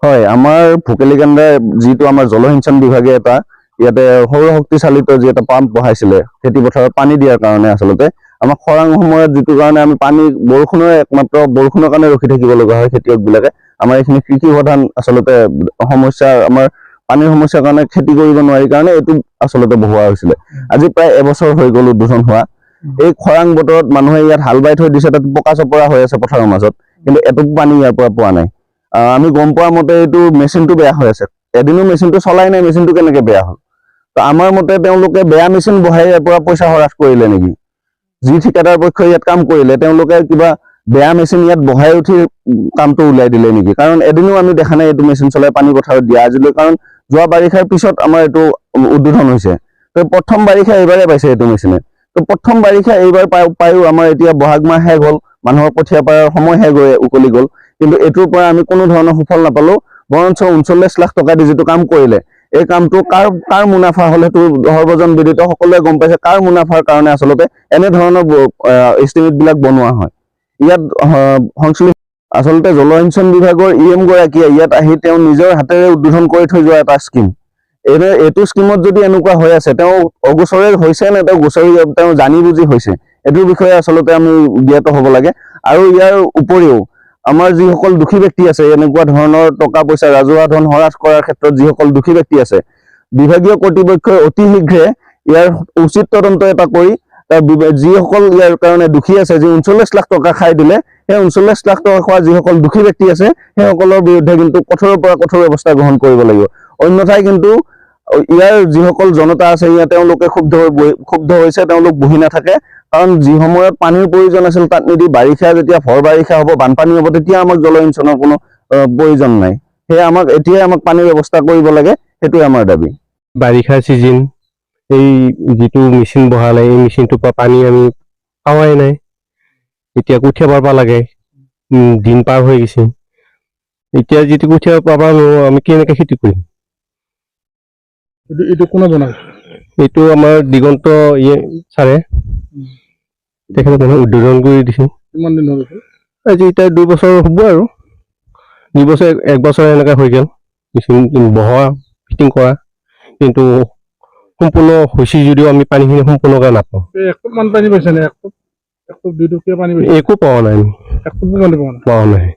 হয়, আমাৰ ভোকেলিকাণ্ডা যিটো আমাৰ জলসিঞ্চন বিভাগে এটা ইয়াতে সৌৰশক্তি চালিত যি এটা পাম্প বহাইছিলে খেতি পথাৰত পানী দিয়াৰ কাৰণে আচলতে আমাৰ খৰাং সময়ত যিটো কাৰণে আমি পানী একমাত্ৰ বৰষুণৰ কাৰণে ৰখি থাকিব লগা হয় খেতিয়ক বিলাকে আমাৰ এইখিনি কৃষি প্ৰধান আচলতে সমস্যা আমাৰ পানীৰ সমস্যাৰ কাৰণে খেতি কৰিব নোৱাৰি কাৰণে এইটো আচলতে বহোৱা হৈছিলে আজি প্ৰায় এবছৰ হৈ গ'ল উদ্বোধন হোৱা এই খৰাং বতৰত মানুহে ইয়াত হাল বাই থৈ দিছে তাত পকা চপৰা হৈ আছে পথাৰৰ মাজত কিন্তু এটুপ পানী ইয়াৰ পৰা পোৱা নাই আমি গম পোৱা মতে এইটো মেচিনটো বেয়া হৈ আছে এদিনো মেচিনটো চলাই নাই মেচিনটো কেনেকে বেয়া হ'ল তো আমাৰ মতে তেওঁলোকে বেয়া মেচিন বহাই ইয়াৰ পৰা পইচা হ্ৰাস কৰিলে নেকি যি ঠিকাদাৰ পক্ষই ইয়াত কাম কৰিলে তেওঁলোকে কিবা বেয়া মেচিন ইয়াত বহাই উঠি কামটো উলাই দিলে নেকি কাৰণ এদিনো আমি দেখা নাই এইটো মেচিন চলাই পানী পথাৰত দিয়া আজিলৈ কাৰণ যোৱা বাৰিষাৰ পিছত আমাৰ এইটো উদ্বোধন হৈছে তো প্ৰথম বাৰিষা এইবাৰে পাইছে এইটো মেচিনে তো প্ৰথম বাৰিষা এইবাৰ পায়ো আমাৰ এতিয়া বহাগ মাহ শেষ হ'ল মানুহৰ কঠীয়া পাৰাৰ সময় শেষ হৈ উকলি গ'ল কিন্তু এইটোৰ পৰা আমি কোনো ধৰণৰ সুফল নাপালো বৰঞ্চ 39 লাখ টকা দি যিটো কাম কৰিলে এই কামটো কাৰ মুনাফা হল সেইটো সৰ্বজন বিদিত সকলোৱে গম পাইছে কাৰ মুনাফাৰ কাৰণে আচলতে এনে ধৰণৰ এষ্টিমেট বিলাক বনোৱা হয় ইয়াত সংশ্লিষ্ট আচলতে জলসিঞ্চন বিভাগৰ ইএম গৰাকীয়ে ইয়াত আহি তেওঁ নিজৰ হাতেৰে উদ্বোধন কৰি থৈ যোৱা এটা স্কিম এইটো স্কিমত যদি এনেকুৱা হৈ আছে তেওঁ অগোচৰে হৈছে নে তেওঁ গোচৰি তেওঁ জানি বুজি হৈছে এইটোৰ বিষয়ে আচলতে আমি জ্ঞাত হ'ব লাগে আৰু ইয়াৰ উপৰিও আমাৰ যিসকল দুখী ব্যক্তি আছে এনেকুৱা ধৰণৰ টকা পইচা ৰাজহুৱা ধন হ্ৰাস কৰাৰ ক্ষেত্ৰত যিসকল দুখী ব্যক্তি আছে বিভাগীয় কৰ্তৃপক্ষই অতি শীঘ্ৰে ইয়াৰ উচিত তদন্ত এটা কৰি যিসকল ইয়াৰ কাৰণে দুখী আছে যি 39 লাখ টকা খাই দিলে সেই 39 লাখ টকা খোৱা যিসকল দুখী ব্যক্তি আছে সেইসকলৰ বিৰুদ্ধে কিন্তু কঠোৰৰ পৰা কঠোৰ ব্যৱস্থা গ্ৰহণ কৰিব লাগিব অন্যথাই কিন্তু ইয়াৰ যিসকল জনতা আছে ইয়াত তেওঁলোকে ক্ষুব্ধ হৈছে তেওঁলোক বহি নাথাকে কাৰণ যি সময়ত পানীৰ প্ৰয়োজন আছিল তাত নিদি বাৰিষা যেতিয়া ভৰ বাৰিষা হ'ব বানপানী হ'ব তেতিয়া আমাক জলসিঞ্চনৰ কোনো প্ৰয়োজন নাই সেয়ে আমাক পানীৰ ব্যৱস্থা কৰিব লাগে সেইটোৱে আমাৰ দাবী বাৰিষা সিজন এই যিটো মেচিন বহালে এই মেচিনটোৰ পৰা পানী আমি পাৱাই নাই এতিয়া কঠীয়া পাৰবা লাগে দিন পাৰ হৈ গৈছে এতিয়া যিটো কঠীয়া পাবা আমি কেনেকৈ খেতি কৰিম এইটো কোনে বনায় এইটো আমাৰ দিগন্ত ছাৰে তেখেতে উদ্বোধন কৰি দিছে কিমান দিন হ'ল আজি এতিয়া 2 বছৰ হ'ব আৰু 2 বছৰ 1 বছৰ এনেকৈ হৈ গ'ল মেচিন বহোৱা ফিটিং কৰা কিন্তু সম্পূৰ্ণ হৈছে যদিও আমি পানীখিনি সম্পূৰ্ণকৈ নাপাওঁ একটুপমান পানী পাইছে নে একটুপ 2 টুপীয়া পানী পাইছে একো পোৱা নাই একটুপো পানী পোৱা নাই পোৱা নাই